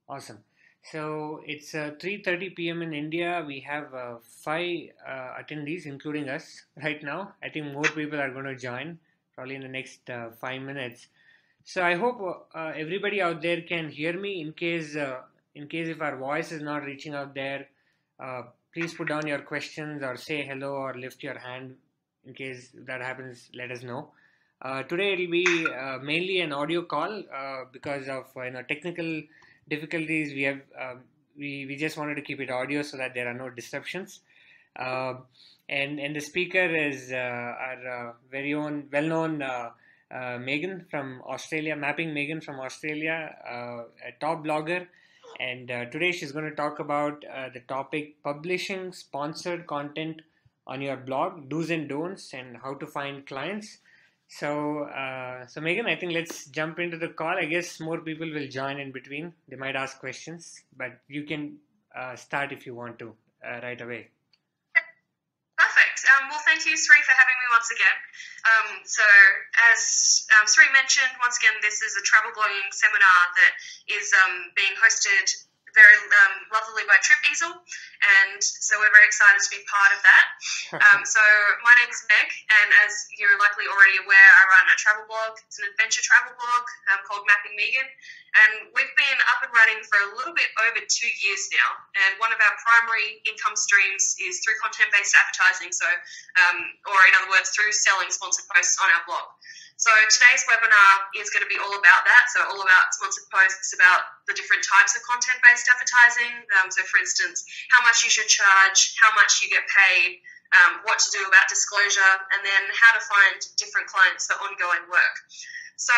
Awesome. So it's 3:30 p.m. in India. We have five attendees, including us, right now. I think more people are going to join probably in the next 5 minutes. So I hope everybody out there can hear me. In case if our voice is not reaching out there, uh, please put down your questions or say hello or lift your hand. In case that happens, let us know. Today it'll be mainly an audio call because of technical difficulties. We just wanted to keep it audio so that there are no disruptions. Uh, and the speaker is our very own well-known Megan from Australia, Mapping Megan from Australia, a top blogger. And today she's going to talk about the topic publishing sponsored content on your blog, do's and don'ts, and how to find clients. So Megan, I think let's jump into the call. I guess more people will join in between. They might ask questions, but you can start if you want to right away. Perfect. Well, thank you, Sri, for having me once again. So, as Sri mentioned, once again, this is a travel blogging seminar that is being hosted very lovely by Trip Easel, and so we're very excited to be part of that. So my name's Meg, and as you're likely already aware, I run a travel blog. It's an adventure travel blog called Mapping Megan, and we've been up and running for a little bit over 2 years now, and one of our primary income streams is through content-based advertising, or in other words, through selling sponsored posts on our blog. So today's webinar is going to be all about that, so all about sponsored posts, about the different types of content-based advertising. So for instance, how much you should charge, how much you get paid, what to do about disclosure, and then how to find different clients for ongoing work. So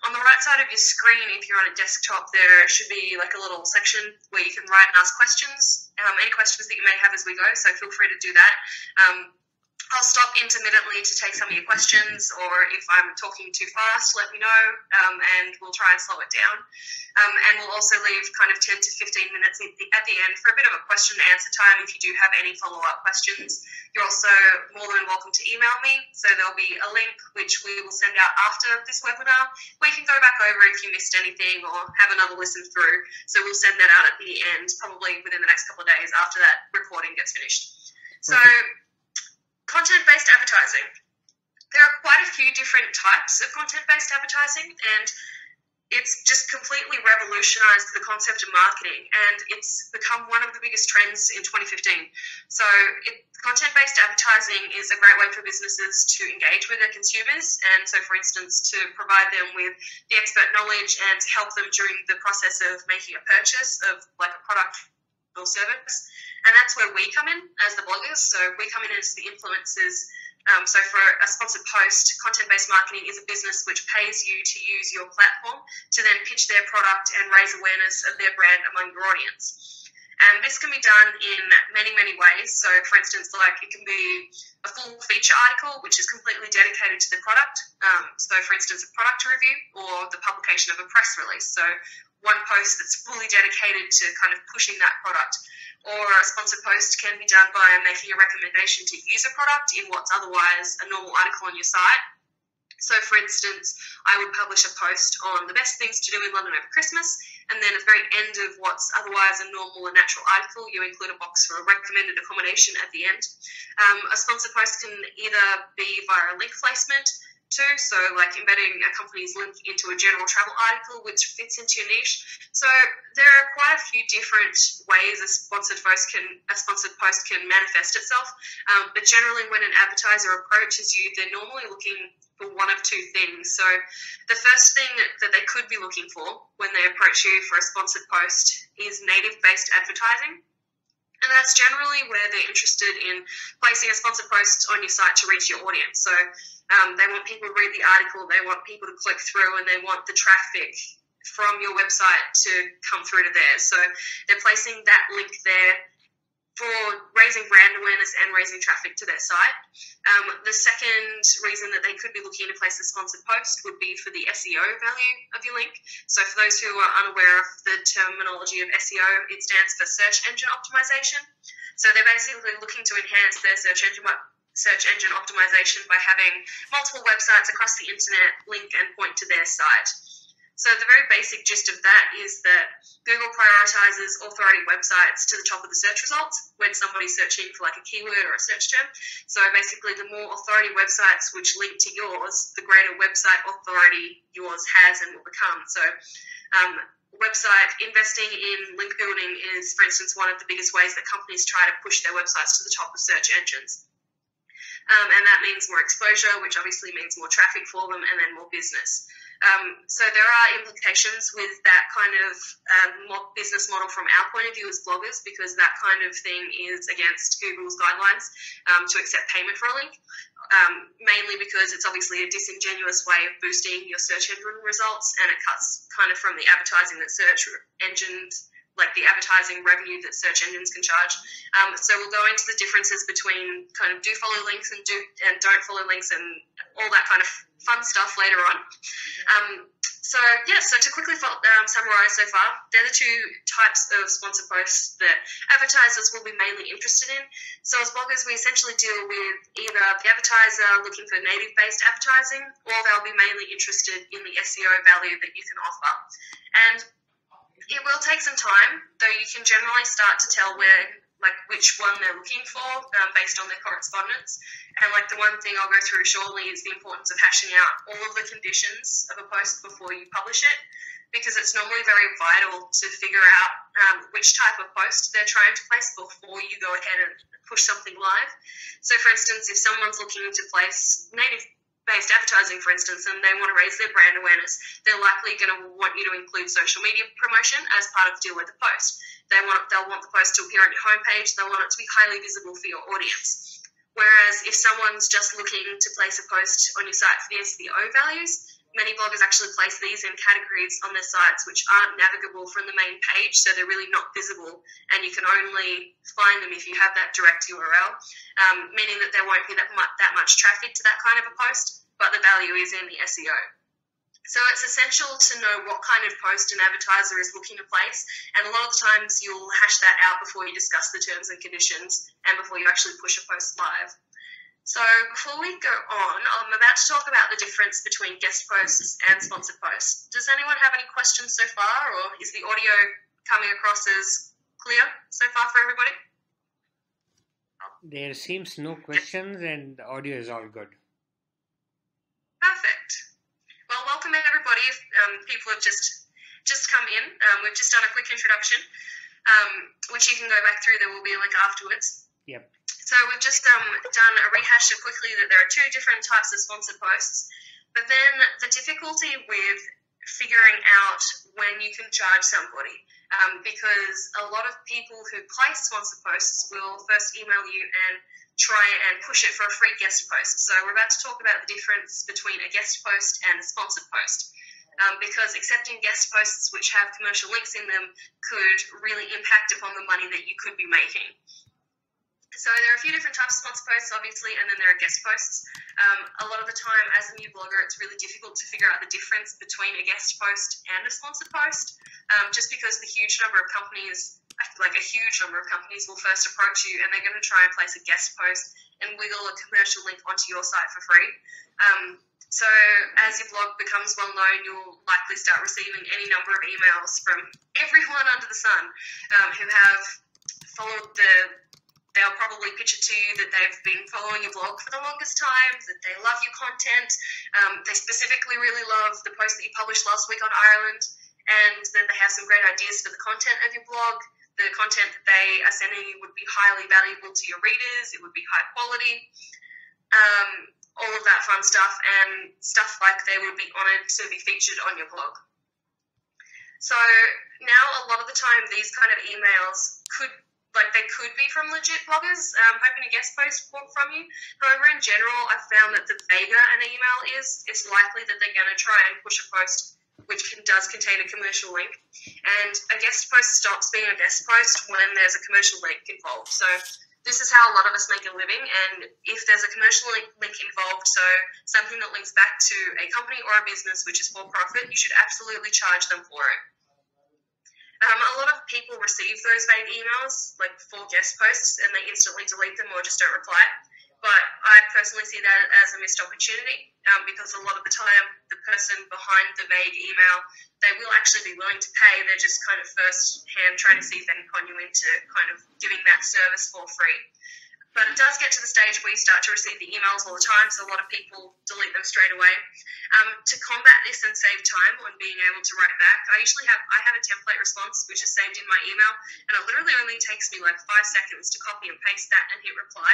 on the right side of your screen, if you're on a desktop, there should be like a little section where you can write and ask questions, any questions that you may have as we go, so feel free to do that. I'll stop intermittently to take some of your questions, or if I'm talking too fast, let me know, and we'll try and slow it down. And we'll also leave kind of 10 to 15 minutes at the end for a bit of a question and answer time if you do have any follow-up questions. You're also more than welcome to email me, so there'll be a link which we will send out after this webinar where you can go back over if you missed anything or have another listen through. So we'll send that out at the end, probably within the next couple of days after that recording gets finished. So content-based advertising. There are quite a few different types of content-based advertising, and it's just completely revolutionized the concept of marketing, and it's become one of the biggest trends in 2015. So content-based advertising is a great way for businesses to engage with their consumers, and so for instance to provide them with the expert knowledge and to help them during the process of making a purchase of like a product or service. And that's where we come in as the bloggers. So we come in as the influencers. So for a sponsored post, content-based marketing is a business which pays you to use your platform to then pitch their product and raise awareness of their brand among your audience. And this can be done in many, many ways. So for instance, like it can be a full feature article, which is completely dedicated to the product. So for instance, a product review or the publication of a press release. So one post that's fully dedicated to kind of pushing that product. Or a sponsored post can be done by making a recommendation to use a product in what's otherwise a normal article on your site. So, for instance, I would publish a post on the best things to do in London over Christmas, and then at the very end of what's otherwise a normal and natural article, you include a box for a recommended accommodation at the end. A sponsored post can either be via a link placement, too, so like embedding a company's link into a general travel article which fits into your niche. So there are quite a few different ways a sponsored post can manifest itself, but generally when an advertiser approaches you, they're normally looking for one of two things. So the first thing that they could be looking for when they approach you for a sponsored post is native-based advertising. And that's generally where they're interested in placing a sponsored post on your site to reach your audience. So they want people to read the article, they want people to click through, and they want the traffic from your website to come through to theirs. So they're placing that link there for raising brand awareness and raising traffic to their site. The second reason that they could be looking to place a sponsored post would be for the SEO value of your link. So for those who are unaware of the terminology of SEO, it stands for search engine optimization. So they're basically looking to enhance their search engine optimization by having multiple websites across the internet link and point to their site. So the very basic gist of that is that Google prioritizes authority websites to the top of the search results when somebody's searching for like a keyword or a search term. So basically, the more authority websites which link to yours, the greater website authority yours has and will become. So website investing in link building is, for instance, one of the biggest ways that companies try to push their websites to the top of search engines. And that means more exposure, which obviously means more traffic for them and then more business. So there are implications with that kind of business model from our point of view as bloggers, because that kind of thing is against Google's guidelines to accept payment for a link, mainly because it's obviously a disingenuous way of boosting your search engine results, and it cuts kind of from the advertising that search engines, like the advertising revenue that search engines can charge. So we'll go into the differences between kind of do follow links and don't follow links and all that kind of fun stuff later on. So to quickly summarize so far, they're the two types of sponsor posts that advertisers will be mainly interested in. So as bloggers, we essentially deal with either the advertiser looking for native-based advertising, or they'll be mainly interested in the SEO value that you can offer. And it will take some time, though you can generally start to tell which one they're looking for based on their correspondence. And the one thing I'll go through shortly is the importance of hashing out all of the conditions of a post before you publish it, because it's normally very vital to figure out which type of post they're trying to place before you go ahead and push something live. So for instance, if someone's looking to place native-based advertising, for instance, and they want to raise their brand awareness, they're likely going to want you to include social media promotion as part of the deal with the post. They'll want the post to appear on your homepage. They'll want it to be highly visible for your audience. Whereas if someone's just looking to place a post on your site for the SEO values, many bloggers actually place these in categories on their sites which aren't navigable from the main page, so they're really not visible, and you can only find them if you have that direct URL, meaning that there won't be that much traffic to that kind of a post, but the value is in the SEO. So it's essential to know what kind of post an advertiser is looking to place, and a lot of the times you'll hash that out before you discuss the terms and conditions and before you actually push a post live. So before we go on, I'm about to talk about the difference between guest posts and sponsored posts. Does anyone have any questions so far, or is the audio coming across as clear so far for everybody? There seems no questions and the audio is all good. Perfect. Well, welcome everybody. If people have just come in, we've just done a quick introduction, which you can go back through. There will be a link afterwards. Yep. So we've just done a rehash quickly that there are two different types of sponsored posts, but then the difficulty with figuring out when you can charge somebody, because a lot of people who place sponsored posts will first email you and try and push it for a free guest post. So we're about to talk about the difference between a guest post and a sponsored post, because accepting guest posts which have commercial links in them could really impact upon the money that you could be making. So there are a few different types of sponsored posts, obviously, and then there are guest posts. A lot of the time, as a new blogger, it's really difficult to figure out the difference between a guest post and a sponsored post, just because a huge number of companies will first approach you and they're going to try and place a guest post and wiggle a commercial link onto your site for free. So as your blog becomes well known, you'll likely start receiving any number of emails from everyone under the sun who have followed they'll probably pitch it to you that they've been following your blog for the longest time, that they love your content, they specifically really love the post that you published last week on Ireland, and that they have some great ideas for the content of your blog. The content that they are sending you would be highly valuable to your readers, it would be high quality, all of that fun stuff, and stuff like they would be honoured to be featured on your blog. So now a lot of the time these kind of emails could be from legit bloggers hoping to guest post from you. However, in general, I've found that the vaguer an email is, it's likely that they're going to try and push a post which does contain a commercial link. And a guest post stops being a guest post when there's a commercial link involved. So this is how a lot of us make a living. And if there's a commercial link involved, so something that links back to a company or a business which is for profit, you should absolutely charge them for it. A lot of people receive those vague emails, like for guest posts, and they instantly delete them or just don't reply. But I personally see that as a missed opportunity because a lot of the time the person behind the vague email, they will actually be willing to pay. They're just kind of first hand trying to see if they can con you into kind of giving that service for free. But it does get to the stage where you start to receive the emails all the time, so a lot of people delete them straight away. To combat this and save time on being able to write back, I have a template response which is saved in my email, and it literally only takes me like 5 seconds to copy and paste that and hit reply.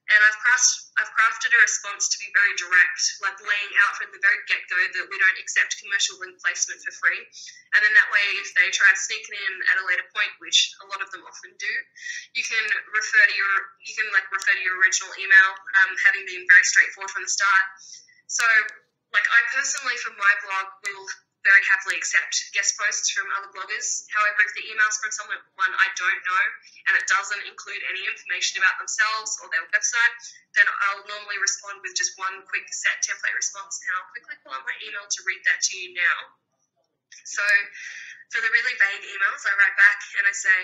And I've crafted a response to be very direct, like laying out from the very get-go that we don't accept commercial link placement for free. And then that way, if they try to sneak it in at a later point, which a lot of them often do, you can refer to your original email, having been very straightforward from the start. So, like I personally, for my blog, will very happily accept guest posts from other bloggers. However, if the email's from someone I don't know and it doesn't include any information about themselves or their website, then I'll normally respond with just one quick set template response, and I'll quickly pull up my email to read that to you now. So for the really vague emails, I write back and I say,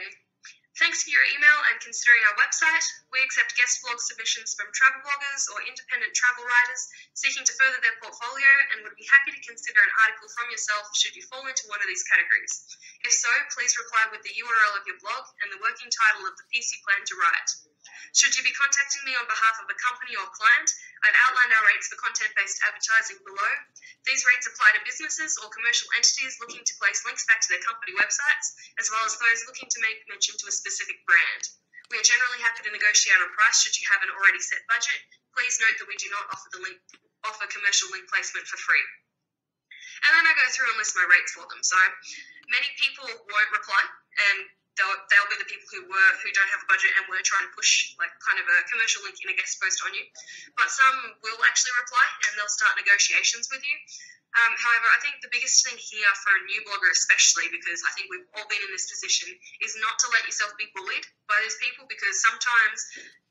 thanks for your email and considering our website. We accept guest blog submissions from travel bloggers or independent travel writers seeking to further their portfolio and would be happy to consider an article from yourself should you fall into one of these categories. If so, please reply with the URL of your blog and the working title of the piece you plan to write. Should you be contacting me on behalf of a company or client, I've outlined our rates for content-based advertising below. These rates apply to businesses or commercial entities looking to place links back to their company websites, as well as those looking to make mention to a specific brand. We are generally happy to negotiate on price should you have an already set budget. Please note that we do not offer commercial link placement for free. And then I go through and list my rates for them. So many people won't reply, and they'll be the people who don't have a budget and were trying to push like kind of a commercial link in a guest post on you. But some will actually reply and they'll start negotiations with you. However, I think the biggest thing here for a new blogger especially, because I think we've all been in this position, is not to let yourself be bullied by these people, because sometimes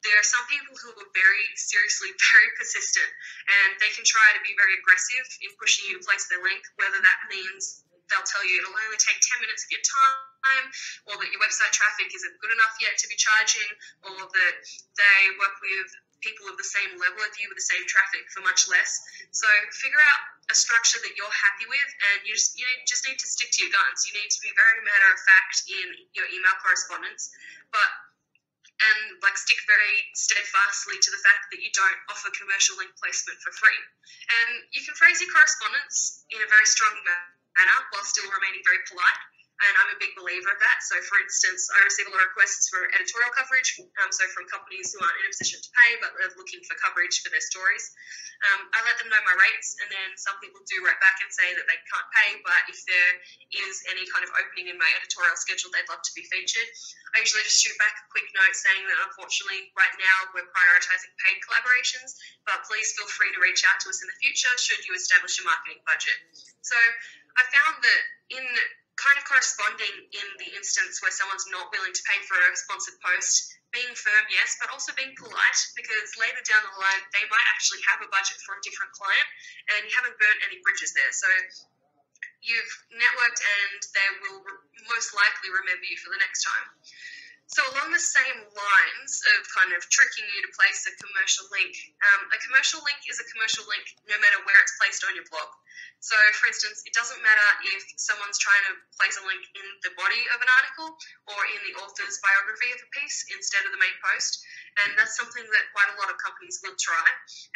there are some people who are very seriously very persistent and they can try to be very aggressive in pushing you to place their link, whether that means they'll tell you it'll only take 10 minutes of your time, or that your website traffic isn't good enough yet to be charging, or that they work with people of the same level as you with the same traffic for much less. So figure out a structure that you're happy with, and you just need to stick to your guns. You need to be very matter of fact in your email correspondence, and stick very steadfastly to the fact that you don't offer commercial link placement for free. And you can phrase your correspondence in a very strong manner while still remaining very polite. And I'm a big believer of that. So, for instance, I receive a lot of requests for editorial coverage, so from companies who aren't in a position to pay but are looking for coverage for their stories. I let them know my rates, and then some people do write back and say that they can't pay, but if there is any kind of opening in my editorial schedule, they'd love to be featured. I usually just shoot back a quick note saying that unfortunately right now we're prioritising paid collaborations, but please feel free to reach out to us in the future should you establish a marketing budget. So I found that in kind of corresponding in the instance where someone's not willing to pay for a sponsored post, being firm, yes, but also being polite, because later down the line they might actually have a budget for a different client and you haven't burnt any bridges there. So you've networked and they will most likely remember you for the next time. So along the same lines of kind of tricking you to place a commercial link is a commercial link no matter where it's placed on your blog. So, for instance, it doesn't matter if someone's trying to place a link in the body of an article or in the author's biography of a piece instead of the main post. And that's something that quite a lot of companies will try.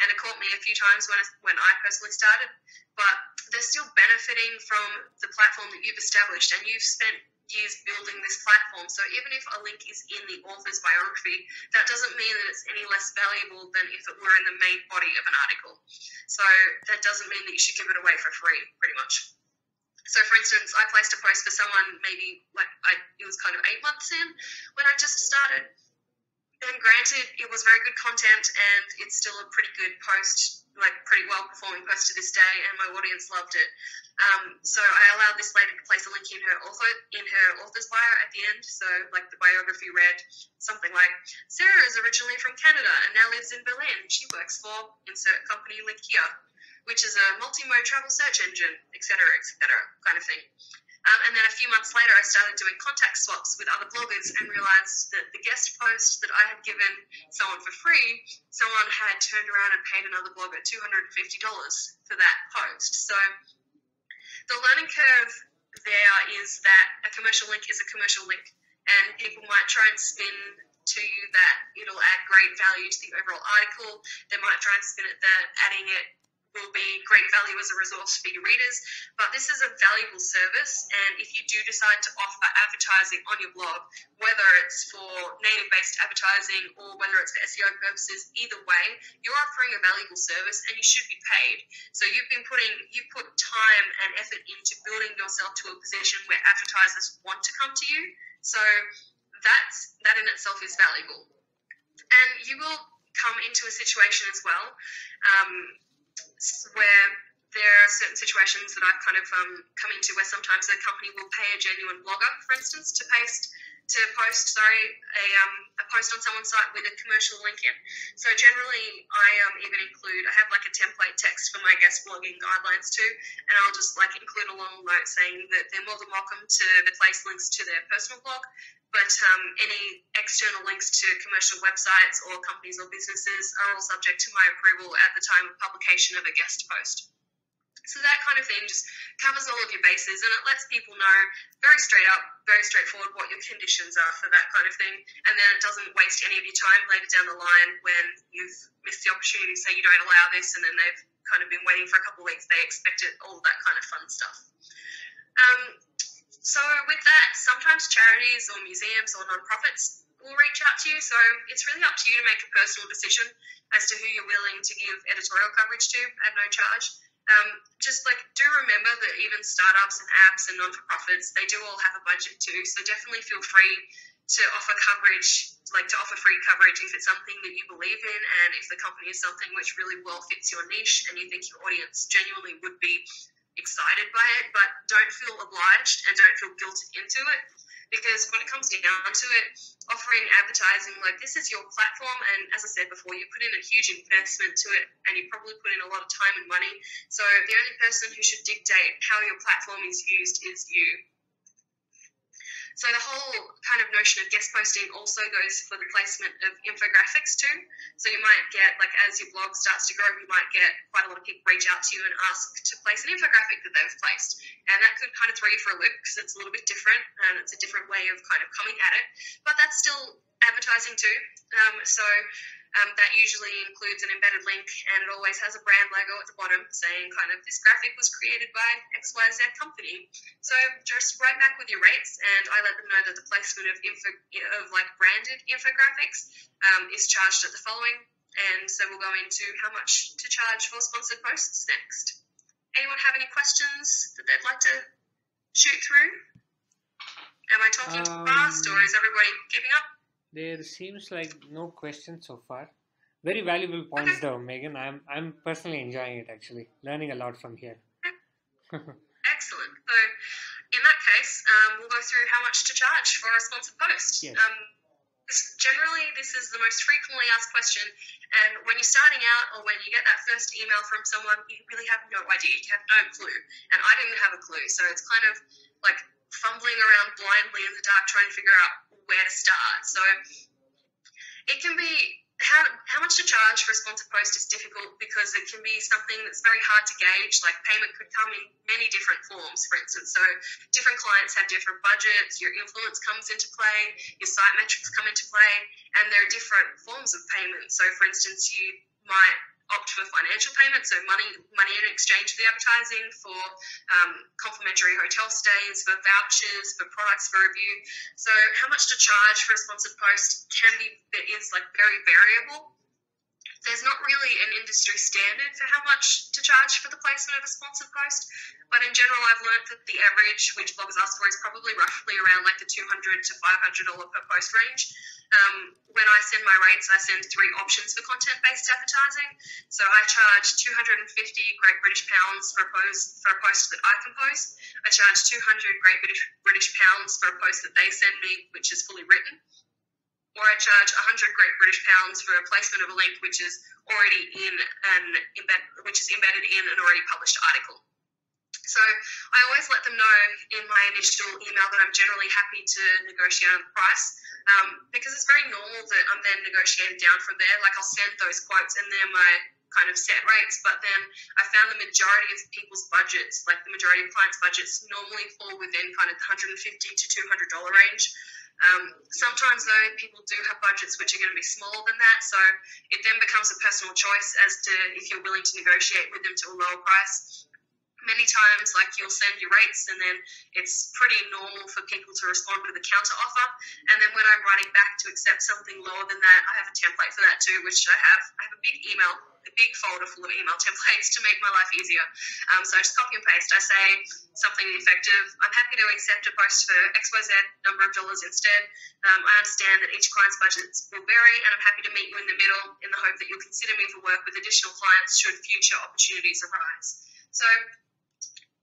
And it caught me a few times when I personally started. But they're still benefiting from the platform that you've established, and you've spent years building this platform. So even if a link is in the author's biography, that doesn't mean that it's any less valuable than if it were in the main body of an article. So that doesn't mean that you should give it away for free, pretty much. So for instance, I placed a post for someone maybe it was kind of 8 months in when I just started. And granted, it was very good content and it's still a pretty good post, pretty well performing post to this day, and my audience loved it. So I allowed this lady to place a link in her author's bio at the end. So the biography read something like, Sarah is originally from Canada and now lives in Berlin. She works for insert company link here, which is a multi-mode travel search engine, etc., kind of thing. And then a few months later, I started doing contact swaps with other bloggers and realized that the guest post that I had given someone for free, someone had turned around and paid another blogger $250 for that post. So the learning curve there is that a commercial link is a commercial link, and people might try and spin to you that it'll add great value to the overall article. They might try and spin it that adding it will be great value as a resource for your readers, but this is a valuable service, and if you do decide to offer advertising on your blog, whether it's for native-based advertising or whether it's for SEO purposes, either way, you're offering a valuable service and you should be paid. So you've put time and effort into building yourself to a position where advertisers want to come to you, so that in itself is valuable. And you will come into a situation as well where there are certain situations that I've kind of come into where sometimes a company will pay a genuine blogger, for instance, to post a post on someone's site with a commercial link in. So generally, I have like a template text for my guest blogging guidelines too, and I'll just like include a long note saying that they're more than welcome to place links to their personal blog, but any external links to commercial websites or companies or businesses are all subject to my approval at the time of publication of a guest post. So that kind of thing just covers all of your bases, and it lets people know very straight up, very straightforward what your conditions are for that kind of thing, and then it doesn't waste any of your time later down the line when you've missed the opportunity to say you don't allow this, and then they've kind of been waiting for a couple of weeks, they expect it, all that kind of fun stuff. So with that, sometimes charities or museums or nonprofits will reach out to you, so it's really up to you to make a personal decision as to who you're willing to give editorial coverage to at no charge. Just like, do remember that even startups and apps and non-for-profits, they do all have a budget too, so definitely feel free to offer coverage, like to offer free coverage if it's something that you believe in and if the company is something which really well fits your niche and you think your audience genuinely would be excited by it, but don't feel obliged and don't feel guilted into it, because when it comes down to it, offering advertising, like, this is your platform, and as I said before, you put in a huge investment to it and you probably put in a lot of time and money, so the only person who should dictate how your platform is used is you. So the whole kind of notion of guest posting also goes for the placement of infographics too. So you might get, like, as your blog starts to grow, you might get quite a lot of people reach out to you and ask to place an infographic that they've placed. And that could kind of throw you for a loop because it's a little bit different and it's a different way of kind of coming at it. But that's still advertising too. That usually includes an embedded link, and it always has a brand logo at the bottom saying kind of, this graphic was created by XYZ company. So just write back with your rates, and I let them know that the placement of branded infographics is charged at the following. And so we'll go into how much to charge for sponsored posts next. Anyone have any questions that they'd like to shoot through? Am I talking too fast, or is everybody keeping up? There seems like no questions so far. Very valuable points though, Megan. I'm personally enjoying it, actually. Learning a lot from here. Excellent. So in that case, we'll go through how much to charge for a sponsored post. Yes. Generally, this is the most frequently asked question, and when you're starting out or when you get that first email from someone, you really have no idea, you have no clue, and I didn't have a clue, so it's kind of like fumbling around blindly in the dark trying to figure out where to start. So it can be, how much to charge for a sponsored post is difficult because it can be something that's very hard to gauge. Like, payment could come in many different forms, for instance. So different clients have different budgets, your influence comes into play, your site metrics come into play, and there are different forms of payment. So for instance, you might opt for financial payment, so money in exchange for the advertising, for complimentary hotel stays, for vouchers, for products for review. So how much to charge for a sponsored post is like very variable. There's not really an industry standard for how much to charge for the placement of a sponsored post, but in general, I've learned that the average which bloggers ask for is probably roughly around like the $200 to $500 per post range. When I send my rates, I send 3 options for content-based advertising. So I charge 250 Great British Pounds for a post that I compose. I charge 200 Great British Pounds for a post that they send me, which is fully written. Or I charge 100 Great British Pounds for a placement of a link which is already embedded in an already published article. So I always let them know in my initial email that I'm generally happy to negotiate on the price, because it's very normal that I'm then negotiated down from there. Like I'll send those quotes and they're my kind of set rates, but then I found the majority of people's budgets, like the majority of clients' budgets, normally fall within kind of the $150 to $200 range. Sometimes though, people do have budgets which are going to be smaller than that, so it then becomes a personal choice as to if you're willing to negotiate with them to a lower price. Many times, like you'll send your rates and then it's pretty normal for people to respond with a counter offer. And then when I'm writing back to accept something lower than that, I have a template for that too, which I have a big email, a big folder full of email templates to make my life easier. So I just copy and paste. I say something effective. I'm happy to accept a post for XYZ number of dollars instead. I understand that each client's budgets will vary, and I'm happy to meet you in the middle in the hope that you'll consider me for work with additional clients should future opportunities arise. So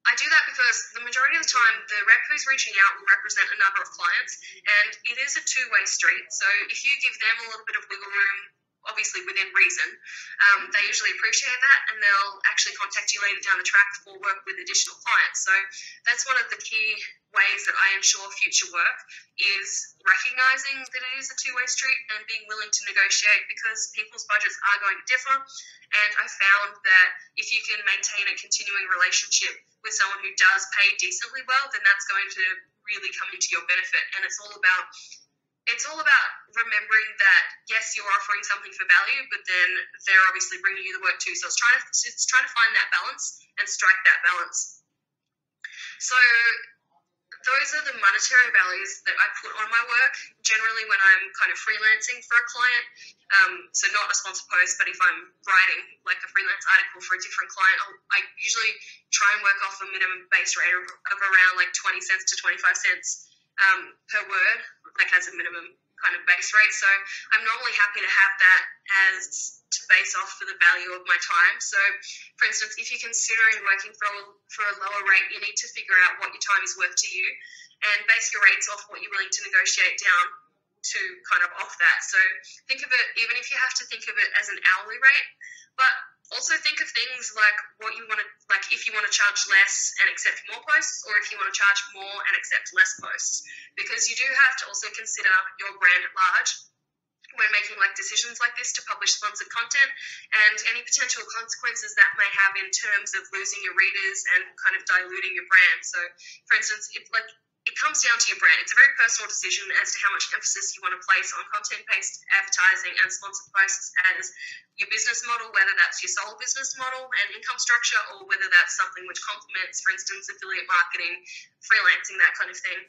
I do that because the majority of the time, the rep who's reaching out will represent a number of clients, and it is a two-way street. So if you give them a little bit of wiggle room, obviously within reason, they usually appreciate that, and they'll actually contact you later down the track for work with additional clients. So that's one of the key ways that I ensure future work is recognizing that it is a two-way street and being willing to negotiate, because people's budgets are going to differ. And I found that if you can maintain a continuing relationship with someone who does pay decently well, then that's going to really come into your benefit. And it's all about remembering that yes, you're offering something for value, but then they're obviously bringing you the work too. So it's trying to find that balance and strike that balance. So those are the monetary values that I put on my work generally when I'm kind of freelancing for a client. So not a sponsored post, but if I'm writing like a freelance article for a different client, I usually try and work off a minimum base rate of around like 20 cents to 25 cents per word, like as a minimum kind of base rate. So I'm normally happy to have that as to base off for the value of my time. So for instance, if you're considering working for a lower rate, you need to figure out what your time is worth to you and base your rates off what you're willing to negotiate down to kind of off that. So think of it, even if you have to think of it as an hourly rate, but also think of things like what you want to, like if you want to charge less and accept more posts, or if you want to charge more and accept less posts, because you do have to also consider your brand at large when making like decisions like this to publish sponsored content, and any potential consequences that may have in terms of losing your readers and kind of diluting your brand. So for instance, it comes down to your brand. It's a very personal decision as to how much emphasis you want to place on content-based advertising and sponsored posts as your business model, whether that's your sole business model and income structure, or whether that's something which complements, for instance, affiliate marketing, freelancing, that kind of thing.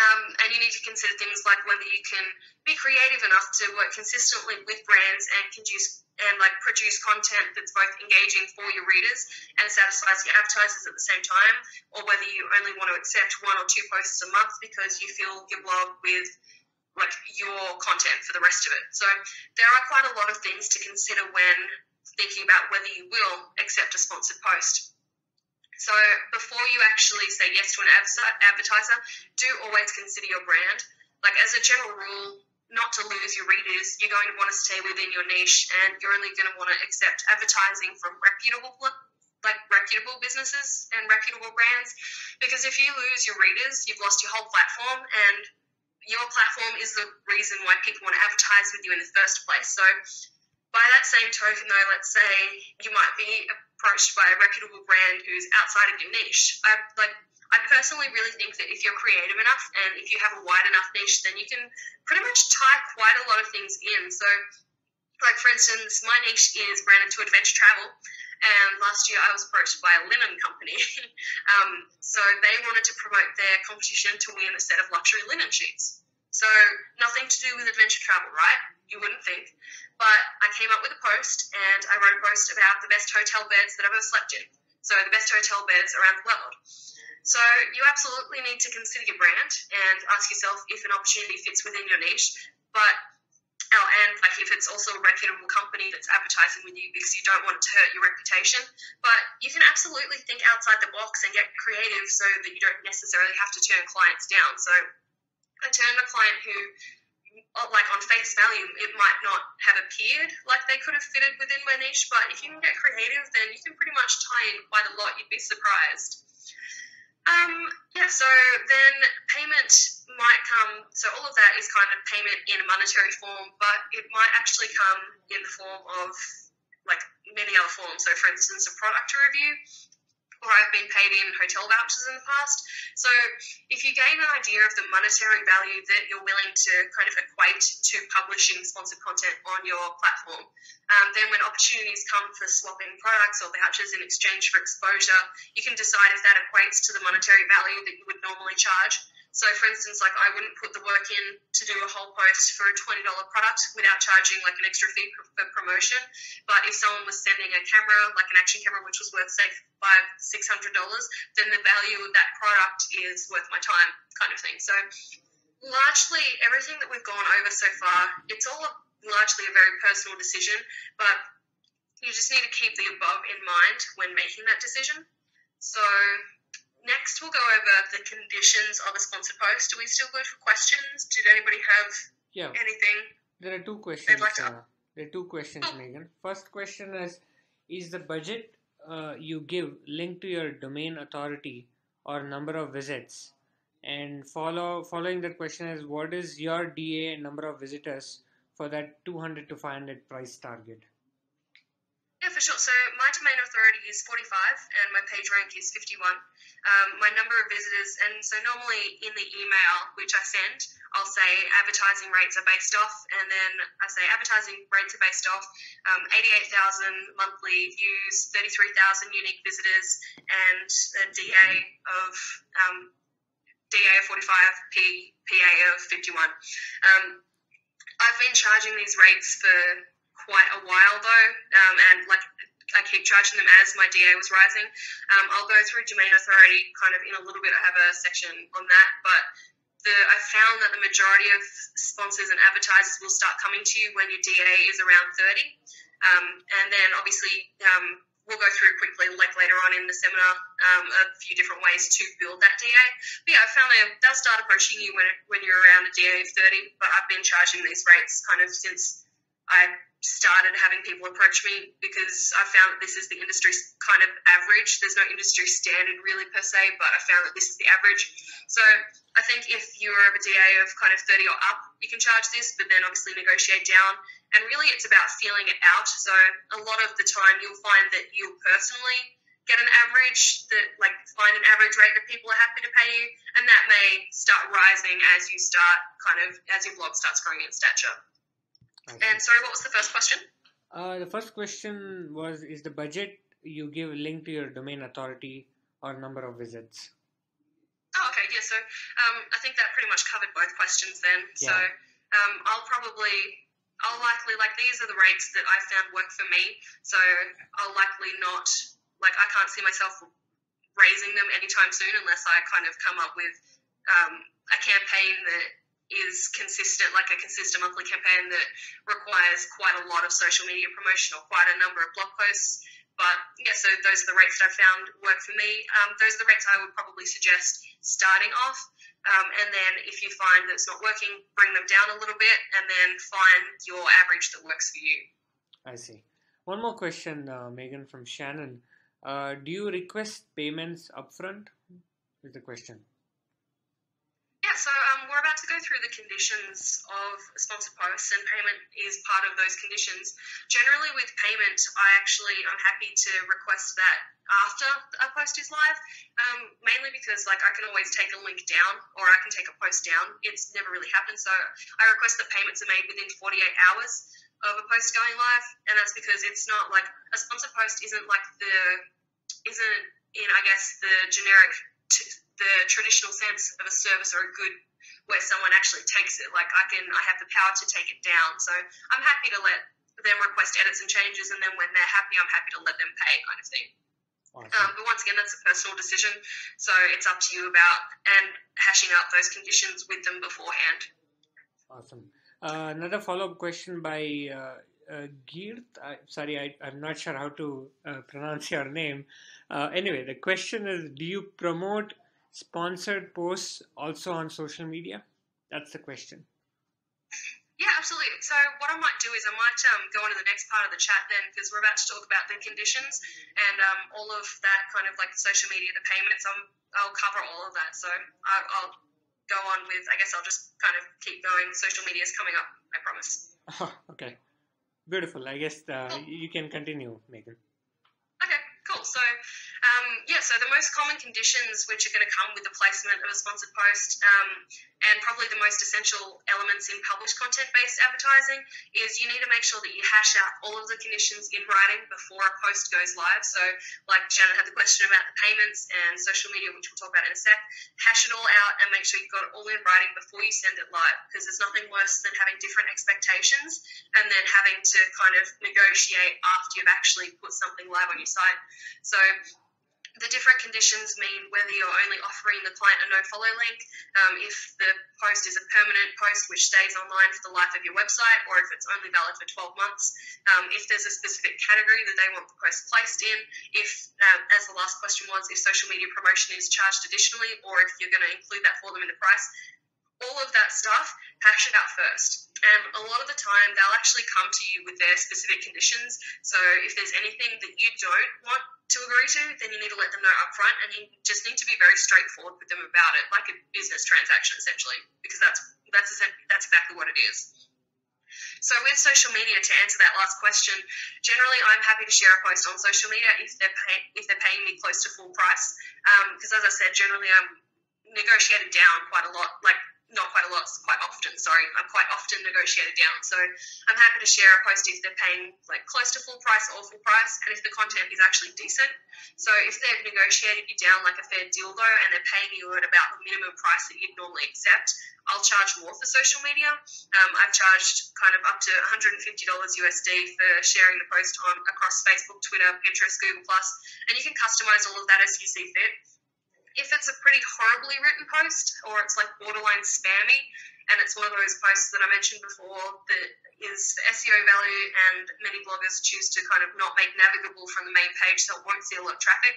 And you need to consider things like whether you can be creative enough to work consistently with brands and produce content that's both engaging for your readers and satisfies your advertisers at the same time, or whether you only want to accept 1 or 2 posts a month because you fill your blog with like your content for the rest of it. So there are quite a lot of things to consider when thinking about whether you will accept a sponsored post. So before you actually say yes to an advertiser, do always consider your brand. Like as a general rule, not to lose your readers, you're going to want to stay within your niche, and you're only going to want to accept advertising from reputable businesses and reputable brands. Because if you lose your readers, you've lost your whole platform, and your platform is the reason why people want to advertise with you in the first place. So by that same token, though, let's say you might be approached by a reputable brand who's outside of your niche. I personally really think that if you're creative enough and if you have a wide enough niche, then you can pretty much tie quite a lot of things in. So, like for instance, my niche is branded to adventure travel, and last year I was approached by a linen company. So they wanted to promote their competition to win a set of luxury linen sheets. So nothing to do with adventure travel, right? You wouldn't think. But I came up with a post, and I wrote a post about the best hotel beds that I've ever slept in. So the best hotel beds around the world. So you absolutely need to consider your brand and ask yourself if an opportunity fits within your niche, and like if it's also a reputable company that's advertising with you, because you don't want it to hurt your reputation. But you can absolutely think outside the box and get creative so that you don't necessarily have to turn clients down. So I turned a client who like on face value, it might not have appeared like they could have fitted within my niche, but if you can get creative, then you can pretty much tie in quite a lot. You'd be surprised. Yeah, so then payment might come, so all of that is kind of payment in a monetary form, but it might actually come in the form of like many other forms. So for instance, a product review, or I've been paid in hotel vouchers in the past. So if you gain an idea of the monetary value that you're willing to kind of equate to publishing sponsored content on your platform, then when opportunities come for swapping products or vouchers in exchange for exposure, you can decide if that equates to the monetary value that you would normally charge. So for instance, like I wouldn't put the work in to do a whole post for a $20 product without charging like an extra fee for promotion. But if someone was sending a camera, like an action camera, which was worth say $500-600, then the value of that product is worth my time, kind of thing. So largely everything that we've gone over so far, it's all largely a very personal decision, but you just need to keep the above in mind when making that decision. So next, we'll go over the conditions of a sponsored post. Are we still good for questions? Did anybody have anything? There are two questions. There are two questions, Oh. Megan. First question is the budget you give linked to your domain authority or number of visits? And following that question is, what is your DA and number of visitors for that 200 to 500 price target? Yeah, for sure. So my domain authority is 45 and my page rank is 51. My number of visitors, and so normally in the email which I send, I'll say advertising rates are based off, and then I say advertising rates are based off 88,000 monthly views, 33,000 unique visitors, and a DA of 45, PA of 51. I've been charging these rates for quite a while though, and like I keep charging them as my DA was rising. I'll go through domain authority kind of in a little bit. I have a section on that, but I found that the majority of sponsors and advertisers will start coming to you when your DA is around 30, and then obviously we'll go through quickly like later on in the seminar a few different ways to build that DA. But yeah, I found they'll start approaching you when you're around a DA of 30, but I've been charging these rates kind of since I started having people approach me, because I found that this is the industry kind of average. There's no industry standard really per se, but I found that this is the average. So I think if you're of a DA of kind of 30 or up, you can charge this, but then obviously negotiate down. And really it's about feeling it out. So a lot of the time you'll find that you'll personally get an average that like find an average rate that people are happy to pay you, and that may start rising as you start as your blog starts growing in stature. And sorry, what was the first question? The first question was, is the budget you give linked to your domain authority or number of visits? Oh, okay, yeah, so I think that pretty much covered both questions then. Yeah. So I'll likely, like these are the rates that I found work for me, so I'll likely not, like I can't see myself raising them anytime soon unless I kind of come up with a campaign that is consistent, like a consistent monthly campaign that requires quite a lot of social media promotion or quite a number of blog posts. But yeah, so those are the rates that I found work for me. Those are the rates I would probably suggest starting off. And then if you find that it's not working, bring them down a little bit and then find your average that works for you. I see. One more question, Megan, from Shannon. Do you request payments upfront? Is the question. Yeah, so we're about to go through the conditions of sponsored posts, and payment is part of those conditions. Generally with payment, I'm happy to request that after a post is live, mainly because like I can always take a link down or I can take a post down. It's never really happened, so I request that payments are made within 48 hours of a post going live, and that's because it's not like a sponsored post isn't in I guess the generic the traditional sense of a service or a good where someone actually takes it. Like I have the power to take it down. So I'm happy to let them request edits and changes, and then when they're happy, I'm happy to let them pay, kind of thing. Awesome. But once again, that's a personal decision. So it's up to you about and hashing out those conditions with them beforehand. Awesome. Another follow-up question by Geert. I'm not sure how to pronounce your name. Anyway, the question is, do you promote sponsored posts also on social media? That's the question. Yeah, absolutely. So what I might do is I might go on to the next part of the chat then, because we're about to talk about the conditions and all of that kind of like social media, the payments. I'll cover all of that. So I'll go on with, I guess I'll just kind of keep going. Social media is coming up, I promise. Okay, beautiful. I guess Cool. you can continue, Megan. Okay, cool. So, so the most common conditions which are going to come with the placement of a sponsored post, and probably the most essential elements in published content-based advertising, is you need to make sure that you hash out all of the conditions in writing before a post goes live. So, like Shannon had the question about the payments and social media, which we'll talk about in a sec, hash it all out and make sure you've got it all in writing before you send it live, because there's nothing worse than having different expectations and then having to kind of negotiate after you've actually put something live on your site. So the different conditions mean whether you're only offering the client a no-follow link, if the post is a permanent post which stays online for the life of your website, or if it's only valid for 12 months, if there's a specific category that they want the post placed in, if, as the last question was, if social media promotion is charged additionally, or if you're going to include that for them in the price. All of that stuff, hash it out first. And a lot of the time, they'll actually come to you with their specific conditions. So if there's anything that you don't want to agree to, then you need to let them know up front, and you just need to be very straightforward with them about it, like a business transaction, essentially, because that's exactly what it is. So with social media, to answer that last question, generally I'm happy to share a post on social media if they're paying me close to full price, because as I said, generally I'm negotiated down quite a lot, like not quite a lot, quite often, sorry. I'm quite often negotiated down. So I'm happy to share a post if they're paying like close to full price or full price, and if the content is actually decent. So if they've negotiated you down like a fair deal though, and they're paying you at about the minimum price that you'd normally accept, I'll charge more for social media. I've charged kind of up to $150 USD for sharing the post across Facebook, Twitter, Pinterest, Google+, and you can customize all of that as you see fit. If it's a pretty horribly written post, or it's like borderline spammy, and it's one of those posts that I mentioned before that is the SEO value, and many bloggers choose to kind of not make navigable from the main page, so it won't see a lot of traffic.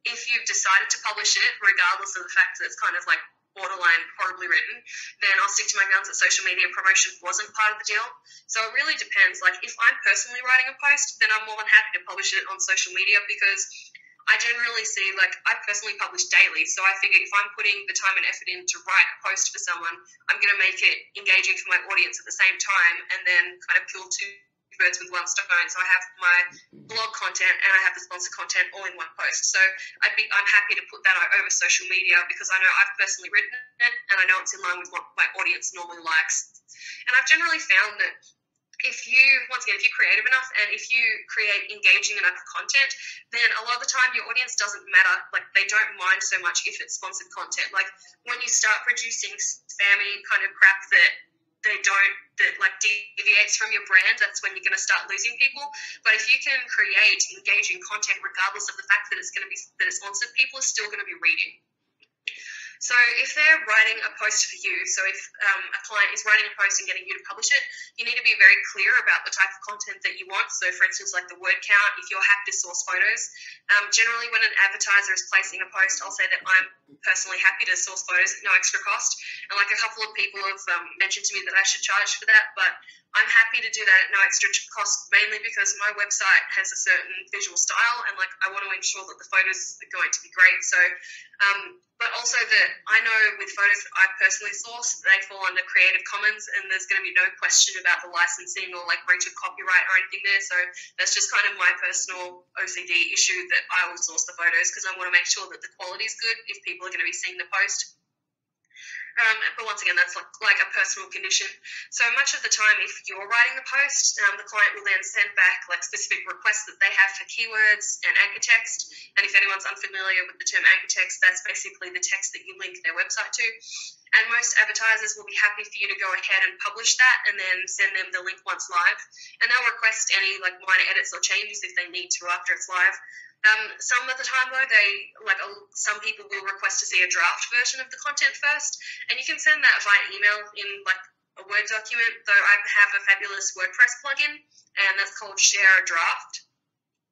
If you've decided to publish it, regardless of the fact that it's kind of like borderline horribly written, then I'll stick to my guns that social media promotion wasn't part of the deal. So it really depends. Like if I'm personally writing a post, then I'm more than happy to publish it on social media, because I generally see, like, I personally publish daily, so I figure if I'm putting the time and effort in to write a post for someone, I'm going to make it engaging for my audience at the same time, and then kind of kill two birds with one stone. So I have my blog content and I have the sponsored content all in one post. So I'm happy to put that over social media, because I know I've personally written it and I know it's in line with what my audience normally likes. And I've generally found that if you're creative enough and if you create engaging enough content, then a lot of the time your audience doesn't matter. Like, they don't mind so much if it's sponsored content. Like, when you start producing spammy kind of crap that deviates from your brand, that's when you're going to start losing people. But if you can create engaging content regardless of the fact that it's sponsored, people are still going to be reading. So if they're writing a post for you, so if a client is writing a post and getting you to publish it, you need to be very clear about the type of content that you want. So for instance, like the word count, if you're happy to source photos. Generally when an advertiser is placing a post, I'll say that I'm personally happy to source photos at no extra cost. And like a couple of people have mentioned to me that I should charge for that, but I'm happy to do that at no extra cost, mainly because my website has a certain visual style, and like I want to ensure that the photos are going to be great. So but also that I know with photos that I personally source, they fall under Creative Commons, and there's going to be no question about the licensing or like breach of copyright or anything there. So that's just kind of my personal OCD issue, that I will source the photos because I want to make sure that the quality is good if people are going to be seeing the post. But once again, that's like a personal condition. So much of the time, if you're writing the post, the client will then send back like specific requests that they have for keywords and anchor text. And if anyone's unfamiliar with the term anchor text, that's basically the text that you link their website to. And most advertisers will be happy for you to go ahead and publish that and then send them the link once live. And they'll request any like minor edits or changes if they need to after it's live. Some of the time though, some people will request to see a draft version of the content first, and you can send that via email in like a Word document. Though I have a fabulous WordPress plugin, and that's called Share a Draft.